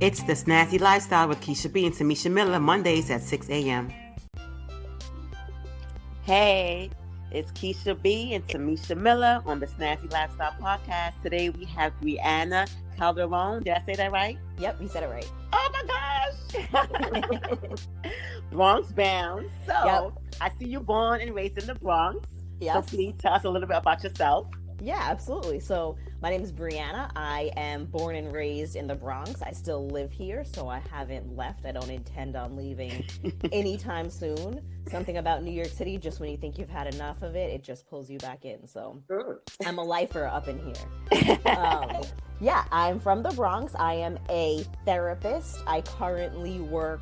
It's the Snazzy Lifestyle with Keisha B and Tamesha Miller, Mondays at 6 a.m. Hey, it's Keisha B and Tamesha Miller on the Snazzy Lifestyle podcast. Today we have Brianna Calderon. Did I say that right? Yep, you said it right. Oh my gosh! Bronx bound. So, Yep. I see you born and raised in the Bronx. Yes. So please tell us a little bit about yourself. Yeah, absolutely. So my name is Brianna. I am born and raised in the Bronx. I still live here, so I haven't left. I don't intend on leaving anytime soon. Something about New York City, just when you think you've had enough of it, it just pulls you back in. So I'm a lifer up in here. Yeah, I'm from the Bronx. I am a therapist. I currently work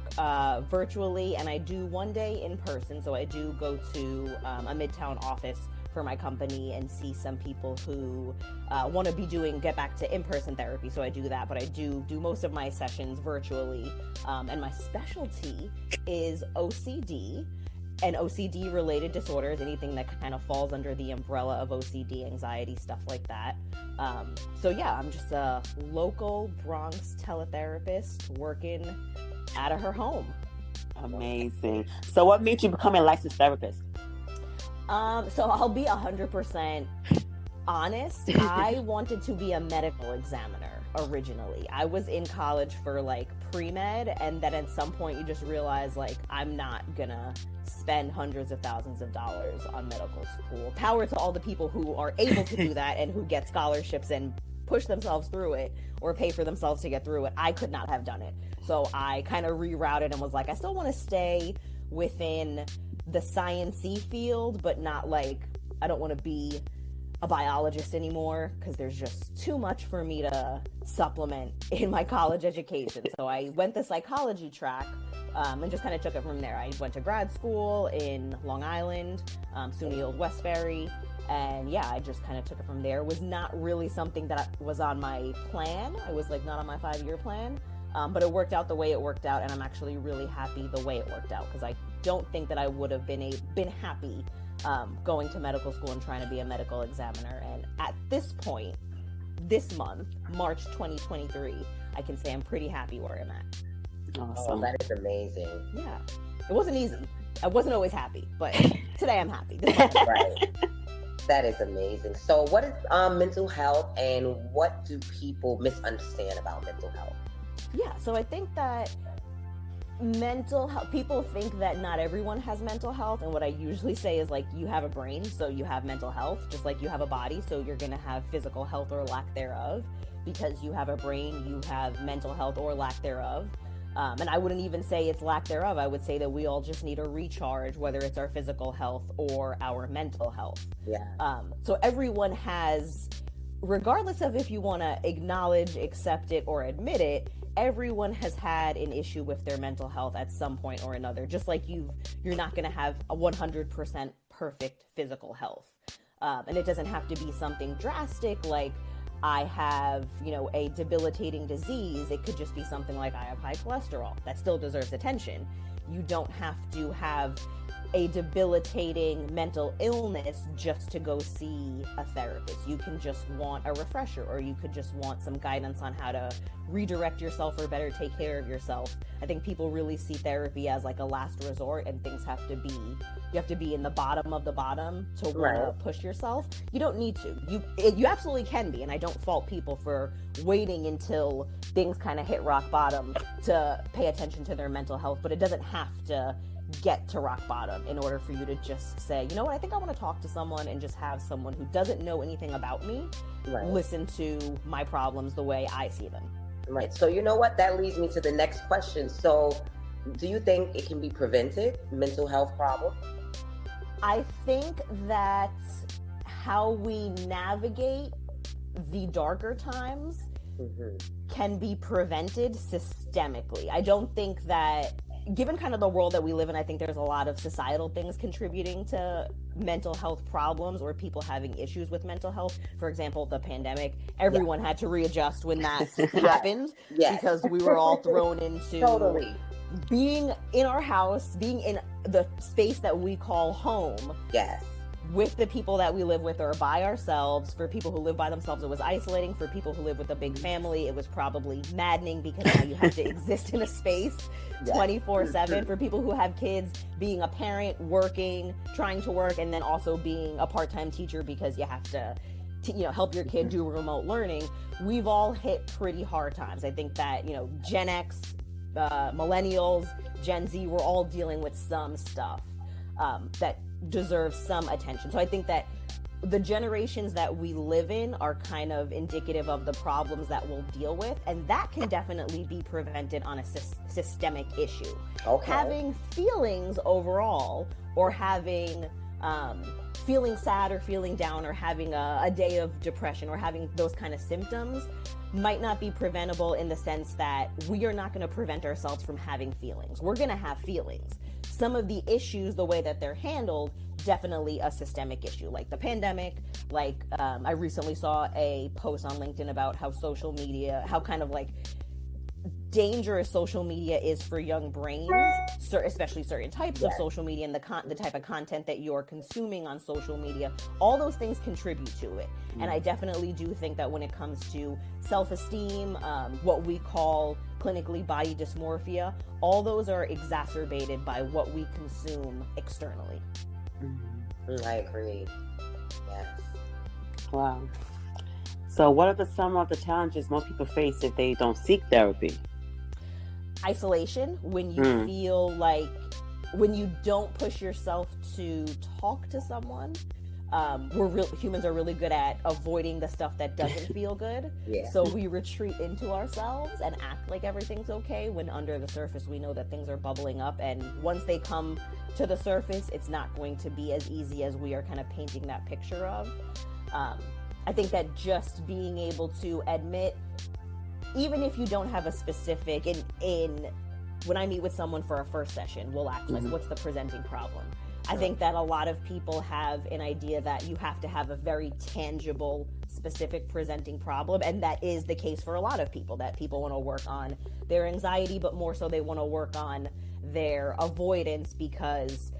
virtually, and I do one day in person. So I do go to a Midtown office for my company and see some people who want to get back to in-person therapy. So I do that, but I do most of my sessions virtually. And my specialty is OCD and OCD related disorders, anything that kind of falls under the umbrella of OCD, anxiety, stuff like that. So yeah, I'm just a local Bronx teletherapist working out of her home. Amazing. So what made you become a licensed therapist? So I'll be 100% honest. I wanted to be a medical examiner originally. I was in college for like pre-med, and then at some point you just realize like I'm not gonna spend hundreds of thousands of dollars on medical school. Power to all the people who are able to do that and who get scholarships and push themselves through it or pay for themselves to get through it. I could not have done it. So I kind of rerouted and was like, I still want to stay within the science-y field, but not like, I don't want to be a biologist anymore because there's just too much for me to supplement in my college education. So I went the psychology track and just kind of took it from there. I went to grad school in Long Island, SUNY Old Westbury, and yeah, I just kind of took it from there. It was not really something that was on my plan. I was like not on my 5-year plan, but it worked out the way it worked out, and I'm actually really happy the way it worked out because I don't think that I would have been happy going to medical school and trying to be a medical examiner. And at this point, this month, March 2023, I can say I'm pretty happy where I'm at. Awesome. Oh, that is amazing. Yeah. It wasn't easy. I wasn't always happy, but today I'm happy. Right. That is amazing. So what is mental health, and what do people misunderstand about mental health? Yeah, so I think that mental health, people think that not everyone has mental health, and what I usually say is like, you have a brain, so you have mental health, just like you have a body, so you're gonna have physical health or lack thereof. Because you have a brain, you have mental health or lack thereof. And I wouldn't even say it's lack thereof. I would say that we all just need a recharge, whether it's our physical health or our mental health. Yeah. So everyone has, regardless of if you want to acknowledge, accept it, or admit it, everyone has had an issue with their mental health at some point or another. Just like you're not going to have a 100% perfect physical health. And it doesn't have to be something drastic like I have, a debilitating disease. It could just be something like I have high cholesterol. That still deserves attention. You don't have to have a debilitating mental illness just to go see a therapist. You can just want a refresher, or you could just want some guidance on how to redirect yourself or better take care of yourself. I think people really see therapy as like a last resort, and you have to be in the bottom of the bottom to want to push yourself. You don't need to. You absolutely can be, and I don't fault people for waiting until things kind of hit rock bottom to pay attention to their mental health, but it doesn't have to get to rock bottom in order for you to just say, you know what, I think I want to talk to someone and just have someone who doesn't know anything about me listen to my problems the way I see them. Right. So you know what? That leads me to the next question. So do you think it can be prevented, mental health problem? I think that how we navigate the darker times can be prevented systemically. I don't think that, given kind of the world that we live in, I think there's a lot of societal things contributing to mental health problems or people having issues with mental health. For example, the pandemic, everyone had to readjust when that happened because we were all thrown into being in our house, being in the space that we call home. Yes. with the people that we live with or by ourselves. For people who live by themselves, it was isolating. For people who live with a big family, it was probably maddening because now you have to exist in a space 24/7. For people who have kids, being a parent, working, trying to work, and then also being a part-time teacher because you have to help your kid do remote learning. We've all hit pretty hard times. I think that, Gen X, millennials, Gen Z, we're all dealing with some stuff that deserves some attention. So I think that the generations that we live in are kind of indicative of the problems that we'll deal with, and that can definitely be prevented on a systemic issue. Okay. Having feelings overall, or having feeling sad or feeling down, or having a day of depression, or having those kind of symptoms might not be preventable, in the sense that we are not going to prevent ourselves from having feelings. We're going to have feelings. Some of the issues, the way that they're handled, definitely a systemic issue, like the pandemic. Like I recently saw a post on LinkedIn about how social media, how kind of like dangerous social media is for young brains, especially certain types of social media, and the type of content that you're consuming on social media. All those things contribute to it. And I definitely do think that when it comes to self-esteem, what we call clinically body dysmorphia, all those are exacerbated by what we consume externally. I agree. Yes. Wow. So what are some of the challenges most people face if they don't seek therapy? Isolation, when you feel like, when you don't push yourself to talk to someone. Humans are really good at avoiding the stuff that doesn't feel good. So we retreat into ourselves and act like everything's okay, when under the surface we know that things are bubbling up, and once they come to the surface, it's not going to be as easy as we are kind of painting that picture of. I think that just being able to admit, even if you don't have a specific, when I meet with someone for a first session, we'll act like, what's the presenting problem? I think that a lot of people have an idea that you have to have a very tangible, specific presenting problem, and that is the case for a lot of people, that people want to work on their anxiety, but more so they want to work on their avoidance, because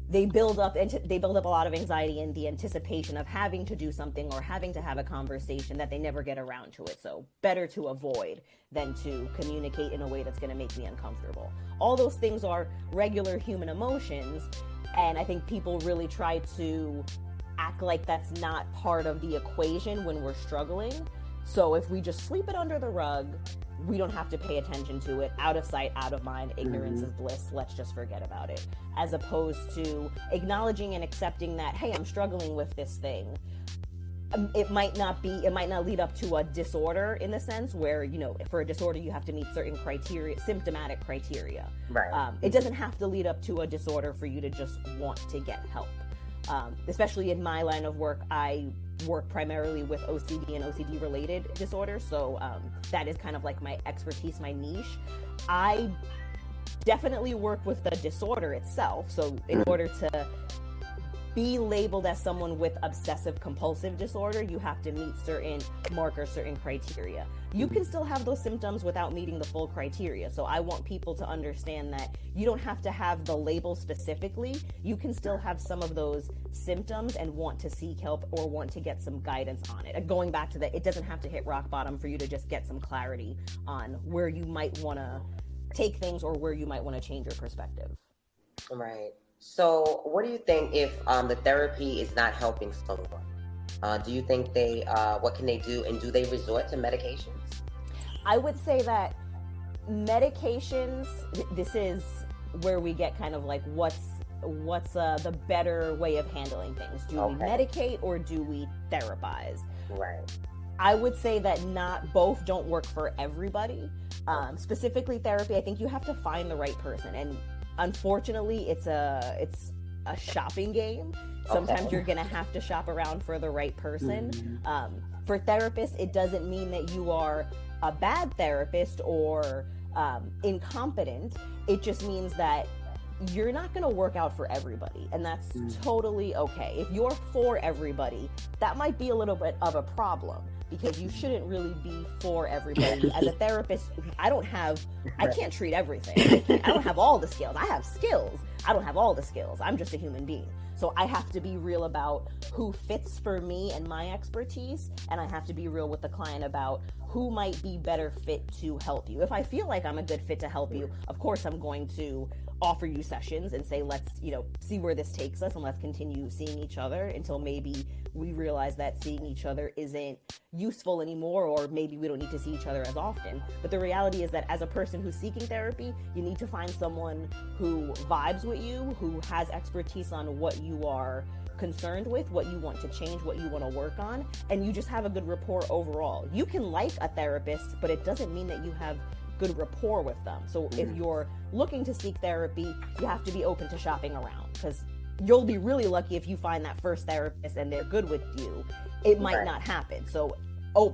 they build up a lot of anxiety in the anticipation of having to do something or having to have a conversation that they never get around to it. So better to avoid than to communicate in a way that's going to make me uncomfortable. All those things are regular human emotions, and I think people really try to act like that's not part of the equation when we're struggling. So if we just sweep it under the rug, we don't have to pay attention to it. Out of sight, out of mind. Ignorance is bliss. Let's just forget about it. As opposed to acknowledging and accepting that, hey, I'm struggling with this thing. It might not lead up to a disorder, in the sense where, for a disorder, you have to meet certain criteria, symptomatic criteria. Right. It doesn't have to lead up to a disorder for you to just want to get help. Especially in my line of work, I work primarily with OCD and OCD related disorders. So that is kind of like my expertise, my niche. I definitely work with the disorder itself. So in order to be labeled as someone with obsessive compulsive disorder, you have to meet certain markers, certain criteria. You can still have those symptoms without meeting the full criteria. So I want people to understand that you don't have to have the label specifically. You can still have some of those symptoms and want to seek help or want to get some guidance on it. Going back to that, it doesn't have to hit rock bottom for you to just get some clarity on where you might want to take things or where you might want to change your perspective. Right. So what do you think if the therapy is not helping someone? Do you think what can they do, and do they resort to medications? I would say that medications, this is where we get kind of like what's the better way of handling things. Do we medicate or do we therapize? Right. I would say that both don't work for everybody. Specifically therapy, I think you have to find the right person, and unfortunately, it's a shopping game. Sometimes you're gonna have to shop around for the right person. For therapists, it doesn't mean that you are a bad therapist or incompetent. It just means that you're not gonna work out for everybody, and that's totally okay. If you're for everybody, that might be a little bit of a problem. because you shouldn't really be for everybody. As a therapist, I can't treat everything. I don't have all the skills. I have skills. I don't have all the skills. I'm just a human being. So I have to be real about who fits for me and my expertise, and I have to be real with the client about who might be better fit to help you. If I feel like I'm a good fit to help you, of course I'm going to offer you sessions and say, let's, see where this takes us, and let's continue seeing each other until maybe we realize that seeing each other isn't useful anymore, or maybe we don't need to see each other as often. But the reality is that as a person who's seeking therapy, you need to find someone who vibes with you, who has expertise on what you are concerned with, what you want to change, what you want to work on, and you just have a good rapport overall. You can like a therapist, but it doesn't mean that you have good rapport with them. So if you're looking to seek therapy, you have to be open to shopping around, because you'll be really lucky if you find that first therapist and they're good with you. It might not happen. So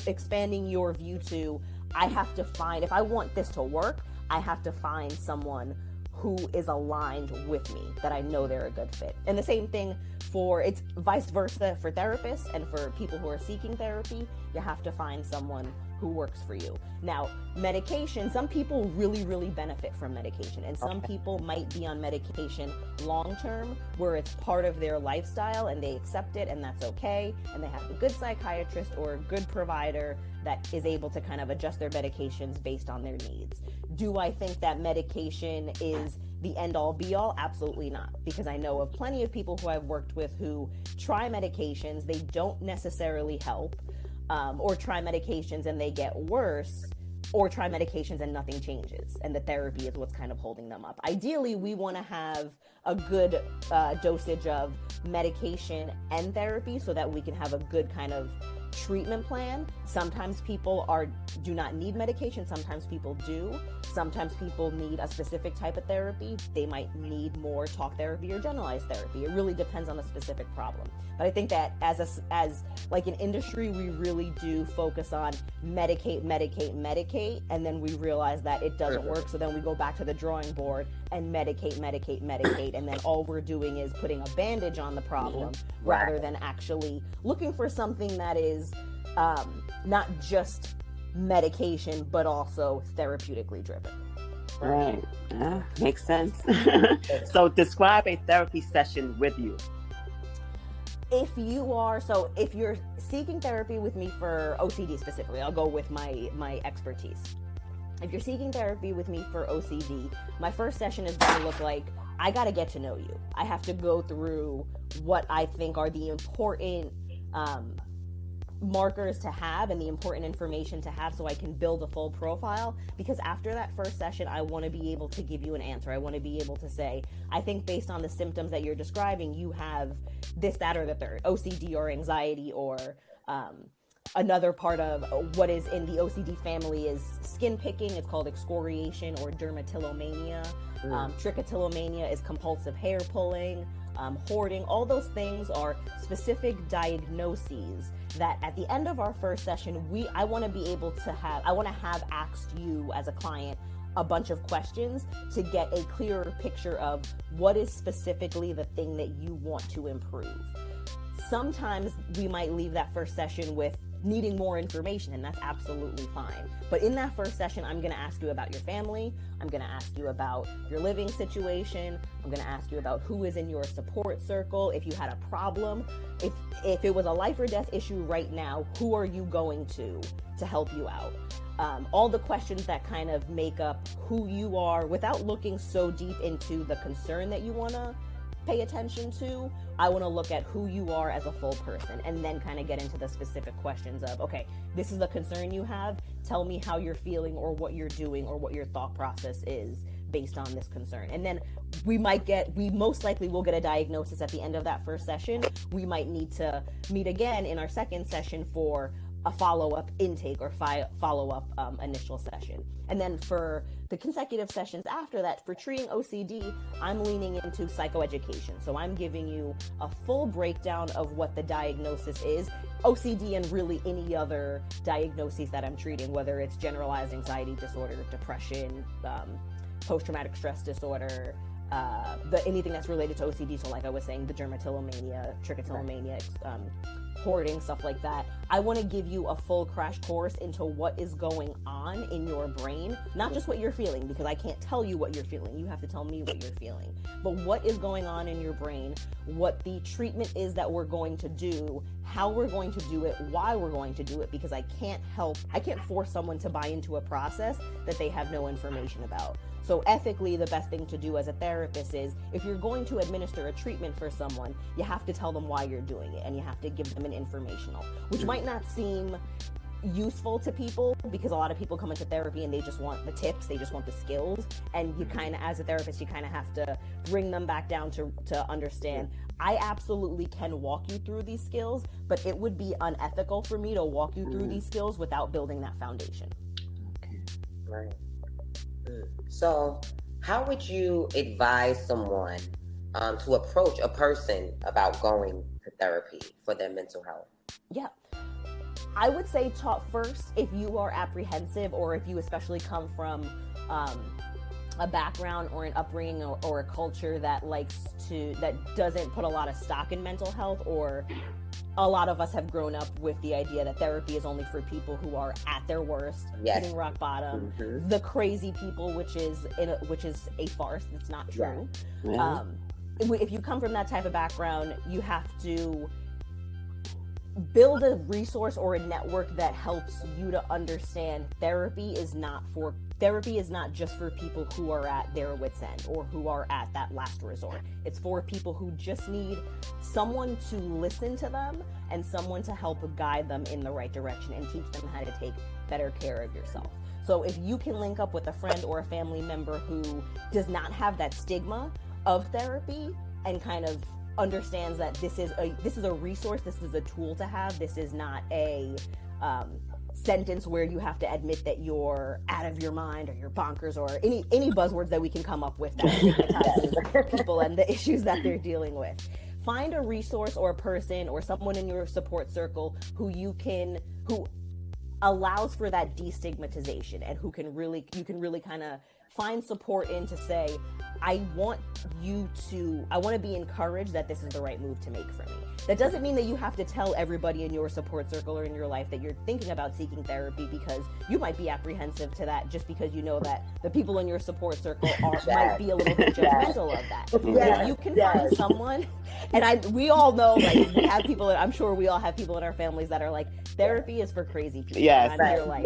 expanding your view to, I have to find, if I want this to work, I have to find someone who is aligned with me, that I know they're a good fit. And the same thing it's vice versa for therapists and for people who are seeking therapy. You have to find someone who works for you. Now, medication, some people really, really benefit from medication, and some people might be on medication long-term where it's part of their lifestyle and they accept it, and that's okay, and they have a good psychiatrist or a good provider that is able to kind of adjust their medications based on their needs. Do I think that medication is the end-all be-all? Absolutely not, because I know of plenty of people who I've worked with who try medications, they don't necessarily help, or try medications and they get worse, or try medications and nothing changes, and the therapy is what's kind of holding them up. Ideally, we want to have a good dosage of medication and therapy so that we can have a good kind of treatment plan. Sometimes people do not need medication, sometimes people do. Sometimes people need a specific type of therapy. They might need more talk therapy or generalized therapy. It really depends on the specific problem. But I think that as like an industry, we really do focus on medicate, and then we realize that it doesn't work. So then we go back to the drawing board and medicate, and then all we're doing is putting a bandage on the problem rather than actually looking for something that is not just medication, but also therapeutically driven. Right. Makes sense. So describe a therapy session with you. If you're seeking therapy with me for OCD specifically, I'll go with my expertise. If you're seeking therapy with me for OCD, my first session is going to look like, I got to get to know you. I have to go through what I think are the important markers to have and the important information to have so I can build a full profile, because after that first session I want to be able to give you an answer. I want to be able to say, I think based on the symptoms that you're describing, you have this, that, or the third, OCD or anxiety, or another part of what is in the OCD family is skin picking. It's called excoriation or dermatillomania. Trichotillomania is compulsive hair pulling. Hoarding. All those things are specific diagnoses that at the end of our first session, I want to have asked you as a client a bunch of questions to get a clearer picture of what is specifically the thing that you want to improve. Sometimes we might leave that first session with needing more information, and that's absolutely fine. But in that first session, I'm going to ask you about your family. I'm going to ask you about your living situation. I'm going to ask you about who is in your support circle. If you had a problem, if it was a life or death issue right now, who are you going to help you out? All the questions that kind of make up who you are without looking so deep into the concern that you want to pay attention to. I want to look at who you are as a full person, and then kind of get into the specific questions of, okay, this is the concern you have. Tell me how you're feeling, or what you're doing, or what your thought process is based on this concern. And then we most likely will get a diagnosis at the end of that first session. We might need to meet again in our second session for a follow-up intake or follow-up initial session. And then for the consecutive sessions after that, for treating OCD, I'm leaning into psychoeducation. So I'm giving you a full breakdown of what the diagnosis is, OCD and really any other diagnoses that I'm treating, whether it's generalized anxiety disorder, depression, post-traumatic stress disorder, anything that's related to OCD. So like I was saying, the dermatillomania, trichotillomania, hoarding, stuff like that. I want to give you a full crash course into what is going on in your brain, not just what you're feeling, because I can't tell you what you're feeling. You have to tell me what you're feeling. But what is going on in your brain, what the treatment is that we're going to do, how we're going to do it, why we're going to do it, because I can't force someone to buy into a process that they have no information about. So ethically, the best thing to do as a therapist is, if you're going to administer a treatment for someone, you have to tell them why you're doing it, and you have to give them an informational, which might not seem useful to people, because a lot of people come into therapy and they just want the tips, they just want the skills, and you kind of, as a therapist, you kind of have to bring them back down to understand, I absolutely can walk you through these skills, but it would be unethical for me to walk you through these skills without building that foundation. Okay. Right. So, how would you advise someone to approach a person about going to therapy for their mental health? Yeah. I would say talk first if you are apprehensive, or if you especially come from a background or an upbringing or a culture that doesn't put a lot of stock in mental health, or a lot of us have grown up with the idea that therapy is only for people who are at their worst, hitting rock bottom, the crazy people, which is a farce. It's not true. Yeah. If you come from that type of background, you have to build a resource or a network that helps you to understand therapy is not just for people who are at their wit's end or who are at that last resort. It's for people who just need someone to listen to them and someone to help guide them in the right direction and teach them how to take better care of yourself. So if you can link up with a friend or a family member who does not have that stigma of therapy and kind of understands that this is a resource, this is a tool to have, this is not a sentence where you have to admit that you're out of your mind or you're bonkers or any buzzwords that we can come up with that stigmatizes people and the issues that they're dealing with. Find a resource or a person or someone in your support circle who allows for that destigmatization and you can really kind of find support in to say, I want to be encouraged that this is the right move to make for me. That doesn't mean that you have to tell everybody in your support circle or in your life that you're thinking about seeking therapy, because you might be apprehensive to that just because you know that the people in your support circle might be a little bit judgmental of that. If you can find someone, and we all know, like, we have people, I'm sure we all have people in our families that are like, therapy is for crazy people. Yes. And you're like,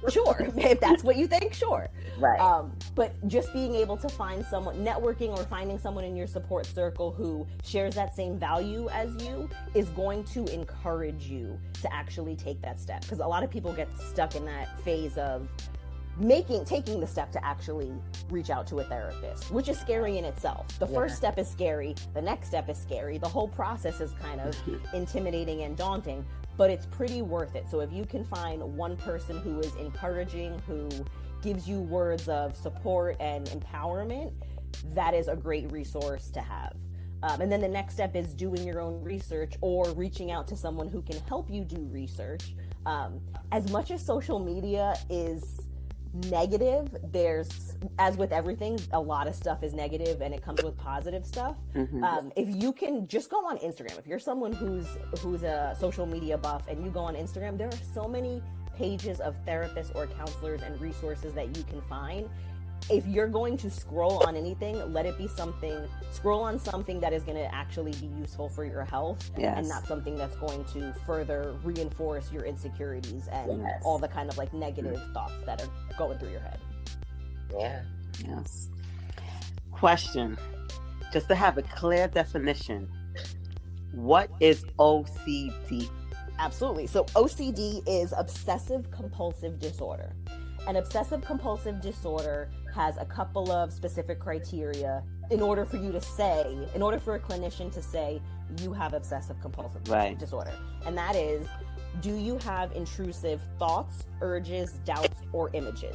sure, if that's what you think, sure. Right. But just being able to find someone, networking or finding someone in your support circle who shares that same value as you is going to encourage you to actually take that step. Because a lot of people get stuck in that phase of taking the step to actually reach out to a therapist, which is scary in itself. The first step is scary. The next step is scary. The whole process is kind of intimidating and daunting, but it's pretty worth it. So if you can find one person who is encouraging, who gives you words of support and empowerment, that is a great resource to have. And then the next step is doing your own research or reaching out to someone who can help you do research. As much as social media is negative, there's, as with everything, a lot of stuff is negative and it comes with positive stuff. If you can just go on Instagram, if you're someone who's a social media buff and you go on Instagram, there are so many pages of therapists or counselors and resources that you can find. If you're going to scroll on anything, scroll on something that is going to actually be useful for your health, and not something that's going to further reinforce your insecurities and all the kind of like negative thoughts that are going through your head. Yes. Question, just to have a clear definition, what is OCD? Absolutely. So OCD is Obsessive Compulsive Disorder. An obsessive compulsive disorder has a couple of specific criteria in order for a clinician to say you have obsessive compulsive disorder. And that is, do you have intrusive thoughts, urges, doubts, or images?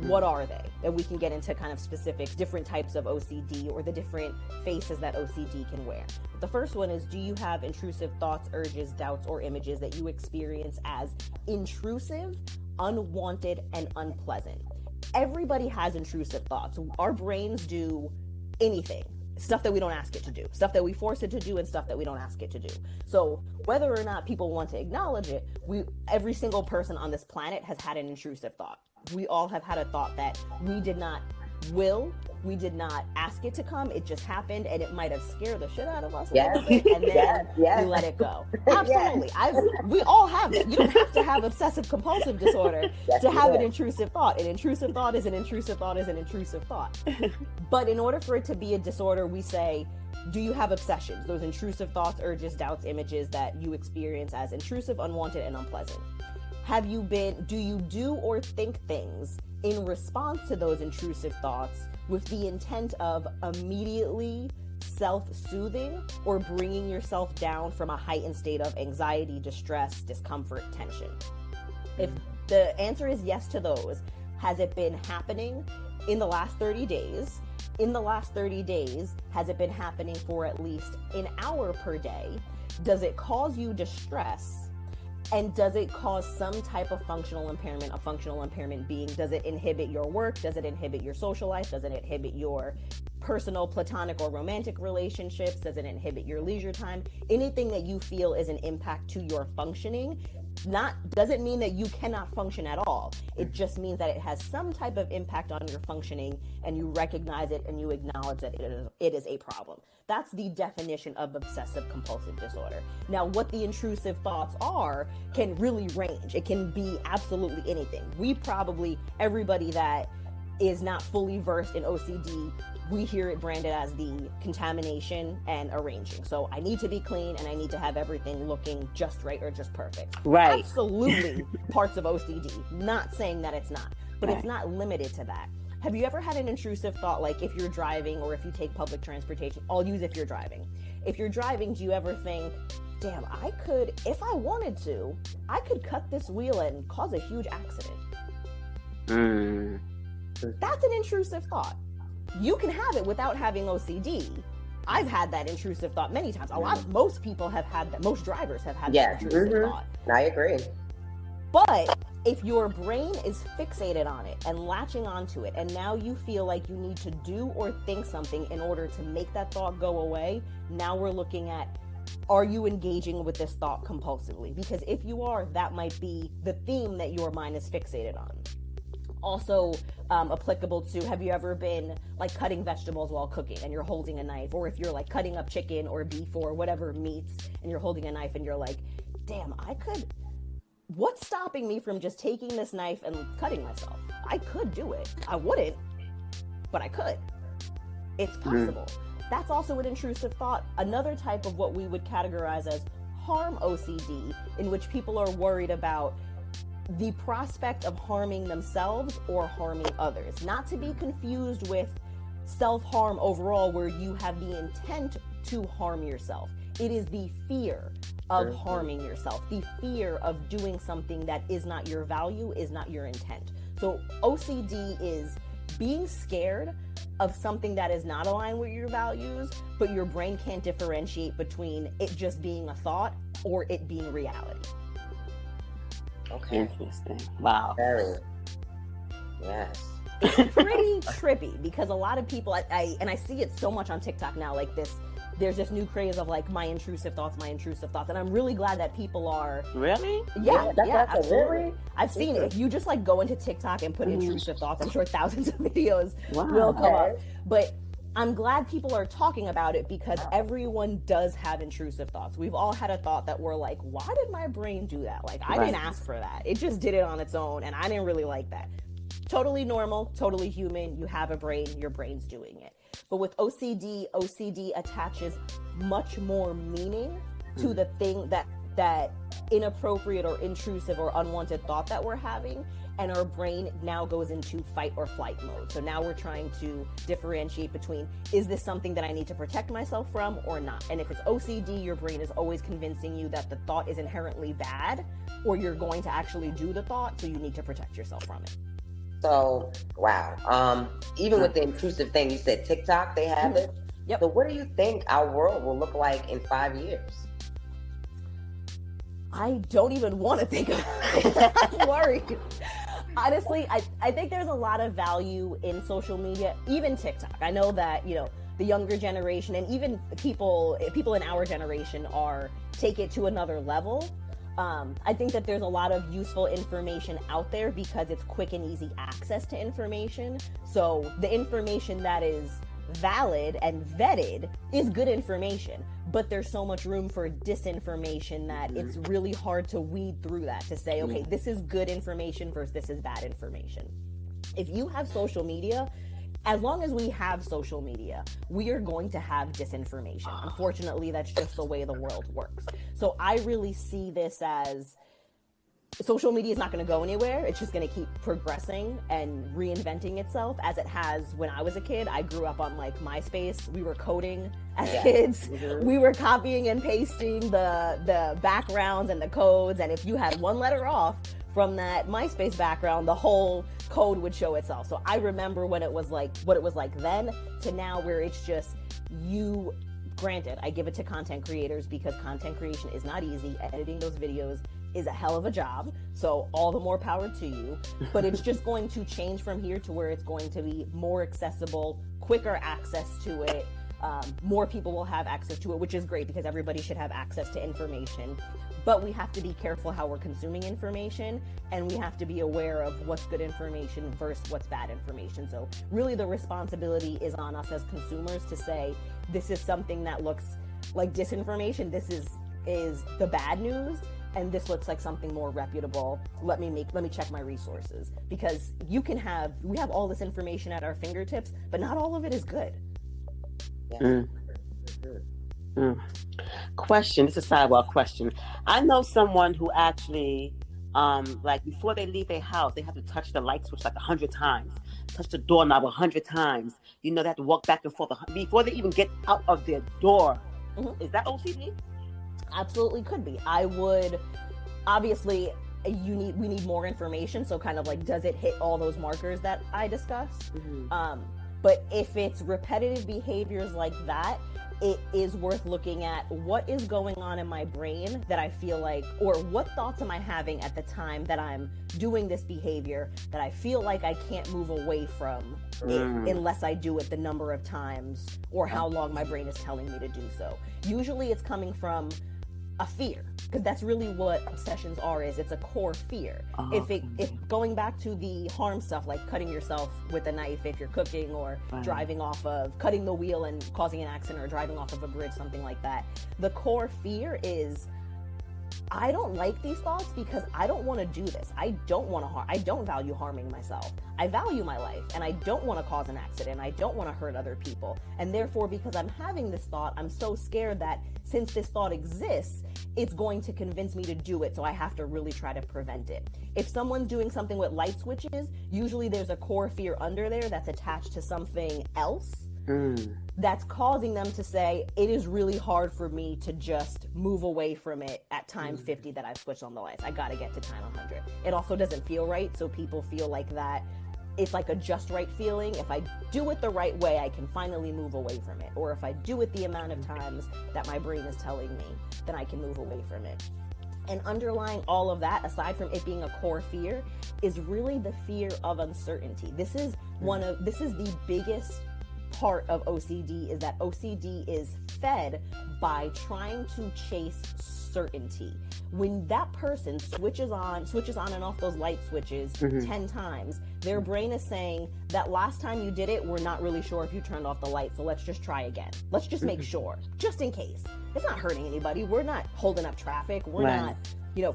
What are they? And we can get into kind of specific different types of OCD or the different faces that OCD can wear. The first one is, do you have intrusive thoughts, urges, doubts, or images that you experience as intrusive, unwanted, and unpleasant? Everybody has intrusive thoughts. Our brains do anything. stuff that we don't ask it to do, stuff that we force it to do, and stuff that we don't ask it to do. So whether or not people want to acknowledge it, every single person on this planet has had an intrusive thought. We all have had a thought that we did not we did not ask it to come. It just happened, and it might have scared the shit out of us a little bit, and then we let it go. Absolutely. We all have it. You don't have to have obsessive compulsive disorder to have an intrusive thought. An intrusive thought is an intrusive thought is an intrusive thought. But in order for it to be a disorder, we say, do you have obsessions? Those intrusive thoughts, urges, doubts, images that you experience as intrusive, unwanted, and unpleasant. Do you do or think things in response to those intrusive thoughts with the intent of immediately self-soothing or bringing yourself down from a heightened state of anxiety, distress, discomfort, tension? If the answer is yes to those, has it been happening in the last 30 days? In the last 30 days, has it been happening for at least an hour per day? Does it cause you distress? And does it cause some type of functional impairment? A functional impairment being, does it inhibit your work? Does it inhibit your social life? Does it inhibit your personal, platonic, or romantic relationships? Does it inhibit your leisure time? Anything that you feel is an impact to your functioning doesn't mean that you cannot function at all. It just means that it has some type of impact on your functioning, and you recognize it and you acknowledge that it is a problem. That's the definition of obsessive compulsive disorder. Now, what the intrusive thoughts are can really range. It can be absolutely anything. Everybody that is not fully versed in OCD, we hear it branded as the contamination and arranging. So I need to be clean and I need to have everything looking just right or just perfect. Right. Absolutely parts of OCD. Not saying that it's not, but It's not limited to that. Have you ever had an intrusive thought, like if you're driving or if you take public transportation? I'll use if you're driving. If you're driving, do you ever think, damn, if I wanted to, I could cut this wheel and cause a huge accident? That's an intrusive thought. You can have it without having OCD. I've had that intrusive thought many times. Most people have had that. Most drivers have had that intrusive thought. I agree. But if your brain is fixated on it and latching onto it, and now you feel like you need to do or think something in order to make that thought go away, now we're looking at, are you engaging with this thought compulsively? Because if you are, that might be the theme that your mind is fixated on. Also applicable to, have you ever been like cutting vegetables while cooking and you're holding a knife, or if you're like cutting up chicken or beef or whatever meats and you're holding a knife and you're like, damn, what's stopping me from just taking this knife and cutting myself? I could do it. I wouldn't, but I could. It's possible. That's also an intrusive thought. Another type of what we would categorize as harm OCD, in which people are worried about the prospect of harming themselves or harming others. Not to be confused with self-harm overall, where you have the intent to harm yourself. It is the fear of harming yourself, the fear of doing something that is not your value, is not your intent. So OCD is being scared of something that is not aligned with your values, but your brain can't differentiate between it just being a thought or it being reality. Okay. Interesting. Wow. Very. Yes. It's pretty trippy because a lot of people, I see it so much on TikTok now, like there's this new craze of like my intrusive thoughts, and I'm really glad that people are. Really? Yeah, absolutely. I've seen it. If you just like go into TikTok and put intrusive thoughts, I'm sure thousands of videos will come up. But I'm glad people are talking about it because everyone does have intrusive thoughts. We've all had a thought that we're like, why did my brain do that? Like, I didn't ask for that. It just did it on its own, and I didn't really like that. Totally normal, totally human. You have a brain, your brain's doing it. But with OCD attaches much more meaning to the thing that inappropriate or intrusive or unwanted thought that we're having, and our brain now goes into fight or flight mode. So now we're trying to differentiate between, is this something that I need to protect myself from or not? And if it's OCD, your brain is always convincing you that the thought is inherently bad, or you're going to actually do the thought, so you need to protect yourself from it. So, wow. Even with the intrusive thing, you said TikTok, they have it. Yep. So what do you think our world will look like in 5 years? I don't even want to think about it. I'm worried. Honestly, I think there's a lot of value in social media, even TikTok. I know that, the younger generation and even people in our generation take it to another level. I think that there's a lot of useful information out there because it's quick and easy access to information. So the information that is valid and vetted is good information, but there's so much room for disinformation that it's really hard to weed through that to say, okay, this is good information versus this is bad information. If you have social media, as long as we have social media, we are going to have disinformation. Unfortunately, that's just the way the world works. So I really see this as social media is not going to go anywhere. It's just going to keep progressing and reinventing itself as it has when I was a kid. I grew up on like MySpace. We were coding as kids. We were copying and pasting the backgrounds and the codes. And if you had one letter off from that MySpace background, the whole code would show itself. So I remember when it was like what it was like then to now, where it's just you. Granted, I give it to content creators because content creation is not easy. Editing those videos is a hell of a job. So all the more power to you. But it's just going to change from here to where it's going to be more accessible, quicker access to it. More people will have access to it, which is great because everybody should have access to information. But we have to be careful how we're consuming information, and we have to be aware of what's good information versus what's bad information. So really the responsibility is on us as consumers to say, this is something that looks like disinformation. This is the bad news, and this looks like something more reputable. Let me check my resources, because we have all this information at our fingertips, but not all of it is good. Question. This is a sidewalk question. I know someone who actually, like before they leave their house, they have to touch the light switch like 100 times, touch the doorknob 100 times. They have to walk back and forth before they even get out of their door. Is that OCD? Absolutely could be. I would, obviously, we need more information. So kind of like, does it hit all those markers that I discussed? But if it's repetitive behaviors like that, it is worth looking at what is going on in my brain that I feel like, or what thoughts am I having at the time that I'm doing this behavior that I feel like I can't move away from it unless I do it the number of times or how long my brain is telling me to do so. Usually it's coming from a fear, because that's really what obsessions are. It's a core fear. If going back to the harm stuff, like cutting yourself with a knife if you're cooking, or cutting the wheel and causing an accident, or driving off of a bridge, something like that, the core fear is, I don't like these thoughts because I don't want to do this. I don't value harming myself. I value my life, and I don't want to cause an accident. I don't want to hurt other people. And therefore, because I'm having this thought, I'm so scared that since this thought exists, it's going to convince me to do it. So I have to really try to prevent it. If someone's doing something with light switches, usually there's a core fear under there that's attached to something else. That's causing them to say, it is really hard for me to just move away from it at time 50 that I've switched on the lights. I got to get to time 100. It also doesn't feel right. So people feel like that it's like a just right feeling. If I do it the right way, I can finally move away from it. Or if I do it the amount of times that my brain is telling me, then I can move away from it. And underlying all of that, aside from it being a core fear, is really the fear of uncertainty. This is the biggest part of OCD, is that OCD is fed by trying to chase certainty. When that person switches on and off those light switches 10 times, their brain is saying that last time you did it, we're not really sure if you turned off the light, so let's just try again. Let's just make sure, just in case. It's not hurting anybody. We're not holding up traffic. We're not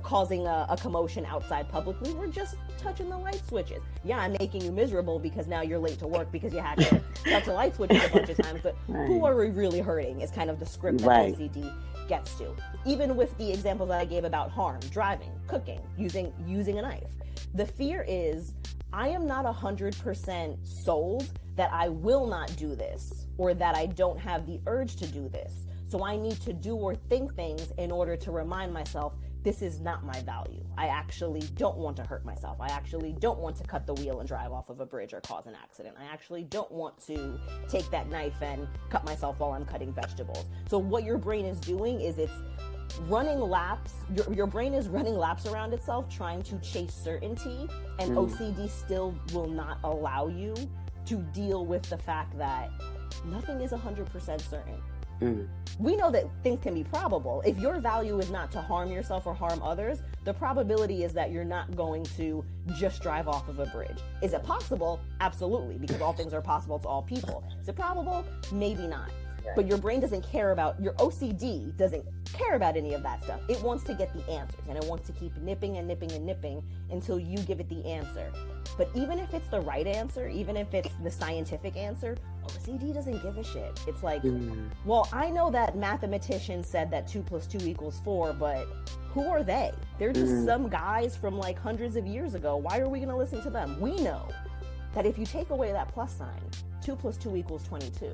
causing a commotion outside publicly. We're just touching the light switches. Yeah, I'm making you miserable because now you're late to work because you had to touch the light switches a bunch of times, but who are we really hurting is kind of the script that OCD gets to. Even with the examples that I gave about harm, driving, cooking, using a knife. The fear is, I am not 100% sold that I will not do this, or that I don't have the urge to do this. So I need to do or think things in order to remind myself, this is not my value. I actually don't want to hurt myself. I actually don't want to cut the wheel and drive off of a bridge or cause an accident. I actually don't want to take that knife and cut myself while I'm cutting vegetables. So what your brain is doing is it's running laps, your brain is running laps around itself trying to chase certainty, and OCD still will not allow you to deal with the fact that nothing is 100% certain. We know that things can be probable. If your value is not to harm yourself or harm others, the probability is that you're not going to just drive off of a bridge. Is it possible? Absolutely, because all things are possible to all people. Is it probable? Maybe not. But your brain doesn't care about, your OCD doesn't care about any of that stuff. It wants to get the answers, and it wants to keep nipping and nipping and nipping until you give it the answer. But even if it's the right answer, even if it's the scientific answer, OCD doesn't give a shit. It's like, well, I know that mathematicians said that 2 + 2 = 4, but who are they? They're just some guys from like hundreds of years ago. Why are we going to listen to them? We know that if you take away that plus sign, 2 + 2 = 22.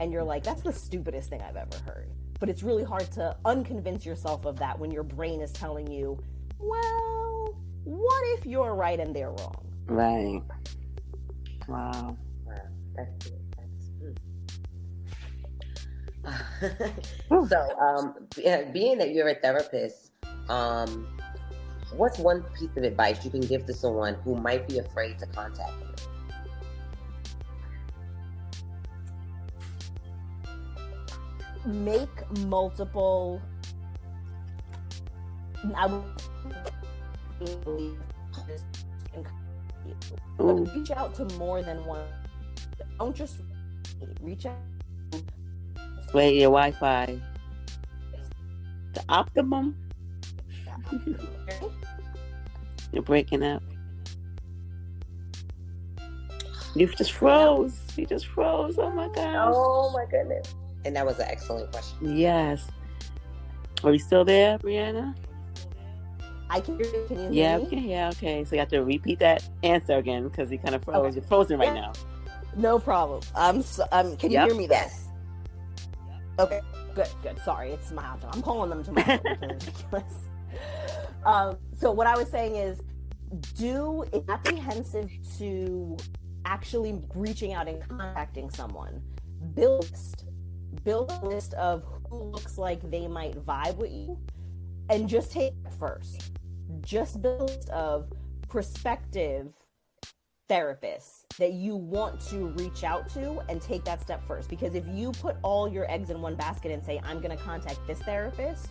And you're like, that's the stupidest thing I've ever heard. But it's really hard to unconvince yourself of that when your brain is telling you, well, what if you're right and they're wrong? Right. Wow. That's good. So, being that you're a therapist, what's one piece of advice you can give to someone who might be afraid to contact you? Make multiple. I would reach out to more than one. Don't just reach out. Wait, your Wi-Fi. The optimum. You're breaking up. You just froze. You just froze. Oh my gosh. Oh my goodness. And that was an excellent question. Yes. Are we still there, Brianna? I can hear you. Can you hear me? Yeah, okay. So you have to repeat that answer again because you kind of froze. Okay. You're frozen right now. No problem. Can you hear me there? Yes. Okay. Good. Sorry, it's my option. I'm calling them to my phone. It's ridiculous. So what I was saying is, it's apprehensive to actually reaching out and contacting someone. Build a list of who looks like they might vibe with you, and just take it first. Just build a list of prospective therapists that you want to reach out to, and take that step first. Because if you put all your eggs in one basket and say, I'm going to contact this therapist,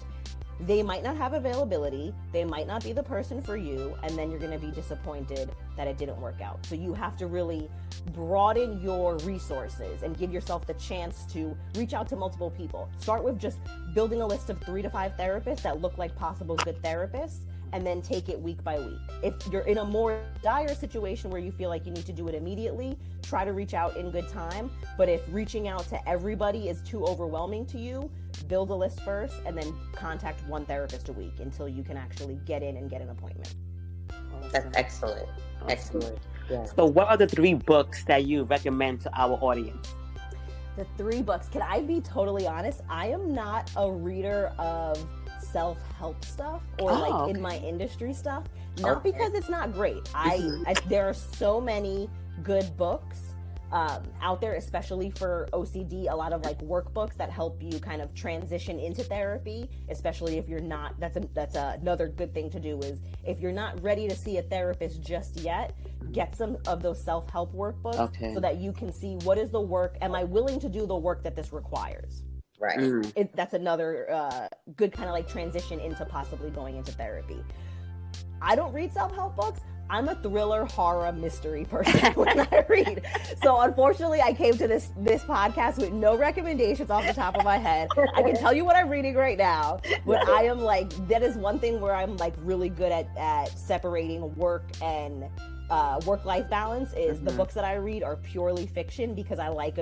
they might not have availability, they might not be the person for you, and then you're going to be disappointed that it didn't work out. So you have to really broaden your resources and give yourself the chance to reach out to multiple people. Start with just building a list of 3 to 5 therapists that look like possible good therapists, and then take it week by week. If you're in a more dire situation where you feel like you need to do it immediately, try to reach out in good time. But if reaching out to everybody is too overwhelming to you, build a list first and then contact one therapist a week until you can actually get in and get an appointment. That's excellent. Excellent. Yeah. So what are the 3 books that you recommend to our audience? The 3 books. Can I be totally honest? I am not a reader of self-help stuff or in my industry stuff. Not because it's not great. There are so many good books out there, especially for OCD, a lot of like workbooks that help you kind of transition into therapy, especially if you're not, that's another good thing to do is if you're not ready to see a therapist just yet, get some of those self-help workbooks so that you can see what is the work, am I willing to do the work that this requires? Right. That's another good kind of like transition into possibly going into therapy. I don't read self-help books. I'm a thriller, horror, mystery person when I read. So unfortunately, I came to this podcast with no recommendations off the top of my head. I can tell you what I'm reading right now, but I am like, that is one thing where I'm like really good at separating work and work-life balance is the books that I read are purely fiction because I like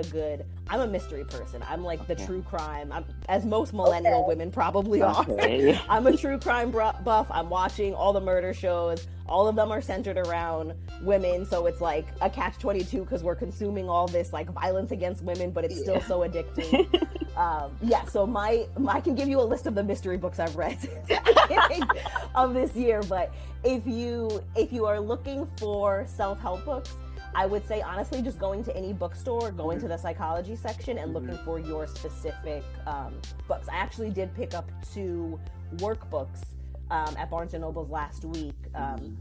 I'm a mystery person. I'm like the true crime, as most millennial women probably are. I'm a true crime buff. I'm watching all the murder shows. All of them are centered around women. So it's like a catch-22 because we're consuming all this like violence against women, but it's still so addicting. So I can give you a list of the mystery books I've read since the beginning of this year. But if you are looking for self-help books, I would say, honestly, just going to any bookstore, going to the psychology section and looking for your specific books. I actually did pick up 2 workbooks at Barnes & Noble's last week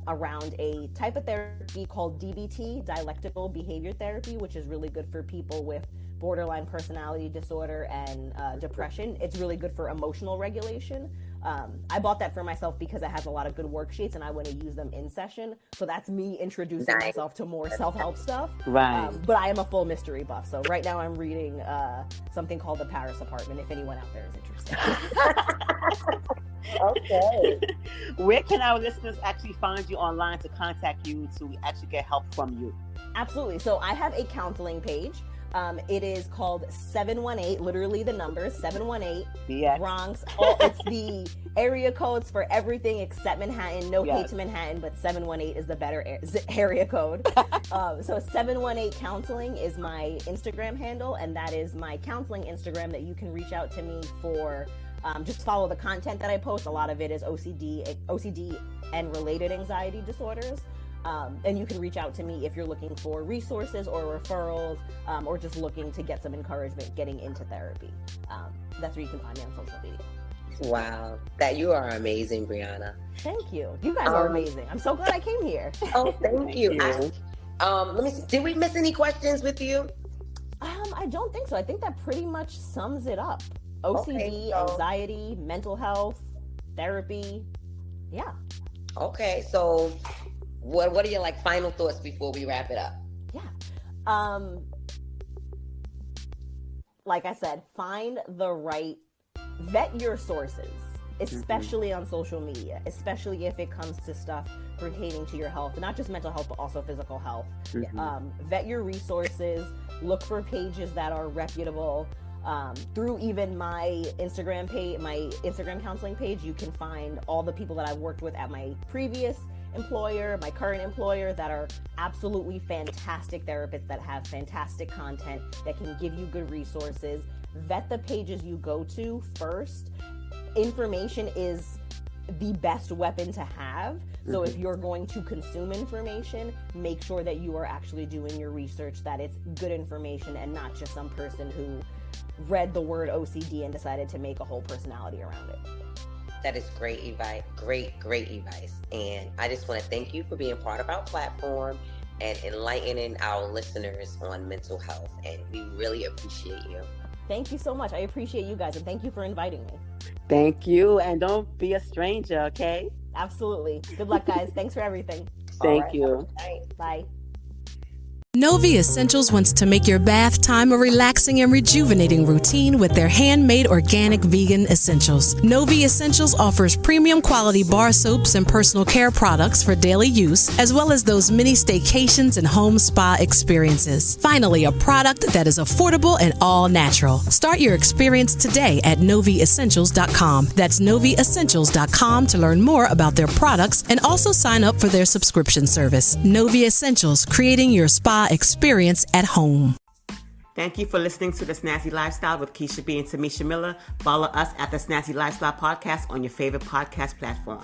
around a type of therapy called DBT, dialectical behavior therapy, which is really good for people with borderline personality disorder and depression. It's really good for emotional regulation. I bought that for myself because it has a lot of good worksheets and I want to use them in session. So that's me introducing myself to more self-help stuff. Right. But I am a full mystery buff. So right now I'm reading something called The Paris Apartment, if anyone out there is interested. Okay. Where can our listeners actually find you online to contact you to actually get help from you? Absolutely. So I have a counseling page. It is called 718, literally the numbers, 718 Yes. Bronx. It's the area codes for everything except Manhattan. No hate to Manhattan, but 718 is the better area code. So 718 Counseling is my Instagram handle, and that is my counseling Instagram that you can reach out to me for. Just follow the content that I post. A lot of it is OCD and related anxiety disorders. And you can reach out to me if you're looking for resources or referrals, or just looking to get some encouragement getting into therapy. That's where you can find me on social media. Wow. That you are amazing, Brianna. Thank you. You guys are amazing. I'm so glad I came here. Oh, thank you. Let me see. Did we miss any questions with you? I don't think so. I think that pretty much sums it up. OCD, anxiety, mental health, therapy. Yeah. Okay. So what are your final thoughts before we wrap it up? Yeah. Like I said, vet your sources, especially on social media, especially if it comes to stuff pertaining to your health, not just mental health, but also physical health. Vet your resources, look for pages that are reputable. Through even my Instagram page, my Instagram counseling page, you can find all the people that I've worked with at my previous employer, my current employer, that are absolutely fantastic therapists that have fantastic content that can give you good resources. Vet the pages you go to first. Information is the best weapon to have. So if you're going to consume information, make sure that you are actually doing your research, that it's good information and not just some person who read the word OCD and decided to make a whole personality around it. That is great advice. Great advice. And I just want to thank you for being part of our platform and enlightening our listeners on mental health. And we really appreciate you. Thank you so much. I appreciate you guys, and thank you for inviting me. Thank you. And don't be a stranger, okay? Absolutely. Good luck, guys. Thanks for everything. Thank you. Bye. Novei Essentials wants to make your bath time a relaxing and rejuvenating routine with their handmade organic vegan essentials. Novei Essentials offers premium quality bar soaps and personal care products for daily use, as well as those mini staycations and home spa experiences. Finally, a product that is affordable and all natural. Start your experience today at NoveiEssentials.com. That's NoveiEssentials.com to learn more about their products and also sign up for their subscription service. Novei Essentials, creating your spa experience at home. Thank you for listening to The Snazzy Lifestyle with Keisha B and Tamesha Miller. Follow us at The Snazzy Lifestyle Podcast on your favorite podcast platform.